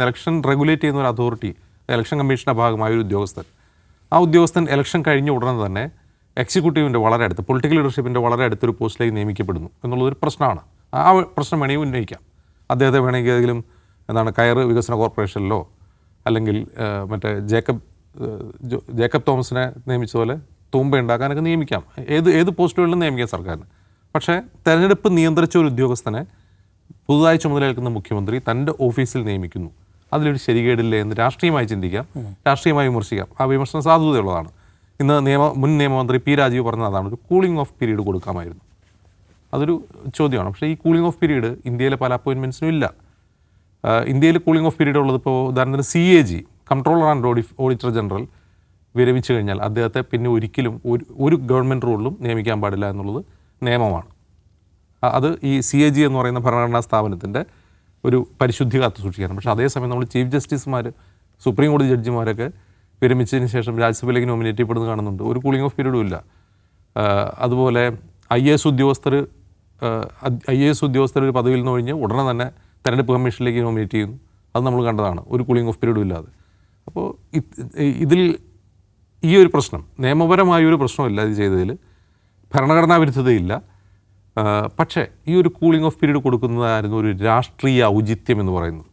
Election regulate ചെയ്യുന്ന ഒരു authority, election കമ്മീഷൻ്റെ ഭാഗമായ ഒരു ഉദ്യോഗസ്ഥൻ, ആ ഉദ്യോഗസ്ഥൻ ഇലക്ഷൻ കഴിഞ്ഞ ഉടനെ തന്നെ എക്സിക്യൂട്ടീവിൻ്റെ വളരെ അടുത്ത്, പൊളിറ്റിക്കൽ ലീഡർഷിപ്പിൻ്റെ വളരെ അടുത്തൊരു പോസ്റ്റിലേക്ക് നിയമിക്കപ്പെടുന്നു എന്നുള്ളതൊരു പ്രശ്നമാണ്. ആ പ്രശ്നം വേണമെങ്കിൽ ഉന്നയിക്കാം. അദ്ദേഹത്തെ വേണമെങ്കിൽ ഏതെങ്കിലും കയർ വികസന കോർപ്പറേഷനിലോ അല്ലെങ്കിൽ മറ്റേ ജേക്കബ് തോമസിനെ നിയമിച്ചതുപോലെ തൂമ്പ ഉണ്ടാക്കാനൊക്കെ നിയമിക്കാം. ഏത് പോസ്റ്റുകളിലും നിയമിക്കാം സർക്കാരിന്. പക്ഷേ തെരഞ്ഞെടുപ്പ് നിയന്ത്രിച്ച ഒരു ഉദ്യോഗസ്ഥനെ പുതുതായി ചുമതലയേൽക്കുന്ന മുഖ്യമന്ത്രി തൻ്റെ ഓഫീസിൽ നിയമിക്കുന്നു. അതിലൊരു ശരികേടില്ലേ എന്ന് രാഷ്ട്രീയമായി ചിന്തിക്കാം, രാഷ്ട്രീയമായി വിമർശിക്കാം. ആ വിമർശനം സാധുതയുള്ളതാണ്. ഇന്ന് മുൻ നിയമമന്ത്രി പി രാജീവ് പറഞ്ഞത് അതാണ്, ഒരു കൂളിംഗ് ഓഫ് പീരീഡ് കൊടുക്കാമായിരുന്നു. അതൊരു ചോദ്യമാണ്. പക്ഷേ ഈ കൂളിംഗ് ഓഫ് പീരീഡ് ഇന്ത്യയിലെ പല അപ്പോയിൻമെൻറ്റ്സിനും ഇല്ല. ഇന്ത്യയിൽ കൂളിംഗ് ഓഫ് പീരീഡ് ഉള്ളത് ഇപ്പോൾ ഉദാഹരണത്തിന് CAG, controller and auditor general വിരമിച്ചു കഴിഞ്ഞാൽ അദ്ദേഹത്തെ പിന്നെ ഒരിക്കലും ഒരു ഗവൺമെൻറ് റോളിലും നിയമിക്കാൻ പാടില്ല എന്നുള്ളത് നിയമമാണ്. അത് ഈ CAG എന്ന് പറയുന്ന ഭരണഘടനാ സ്ഥാപനത്തിൻ്റെ ഒരു പരിശുദ്ധി കാത്തു സൂക്ഷിക്കാനാണ്. പക്ഷേ അതേസമയം നമ്മൾ ചീഫ് ജസ്റ്റിസുമാർ, സുപ്രീം കോടതി ജഡ്ജിമാരൊക്കെ വിരമിച്ചതിന് ശേഷം രാജ്യസഭയിലേക്ക് നോമിനേറ്റ് ചെയ്യപ്പെടുന്നത് കാണുന്നുണ്ട്. ഒരു കൂളിംഗ് ഓഫ് പീരീഡും ഇല്ല. അതുപോലെ IAS ഉദ്യോഗസ്ഥർ ഒരു പദവിയിൽ നിന്ന് കഴിഞ്ഞ് ഉടനെ തന്നെ തെരഞ്ഞെടുപ്പ് കമ്മീഷനിലേക്ക് നോമിനേറ്റ് ചെയ്യുന്നു. അത് നമ്മൾ കണ്ടതാണ്, ഒരു കൂളിംഗ് ഓഫ് പീരീഡും ഇല്ലാതെ. അപ്പോൾ ഇതിൽ ഈ ഒരു പ്രശ്നം, നിയമപരമായൊരു പ്രശ്നമില്ല ഇത് ചെയ്തതിൽ, ഭരണഘടനാ വിരുദ്ധതയില്ല. പക്ഷേ ഈ ഒരു കൂളിംഗ് ഓഫ് പീരീഡ് കൊടുക്കുന്നതായിരുന്നു ഒരു രാഷ്ട്രീയ ഔചിത്യം എന്ന് പറയുന്നത്.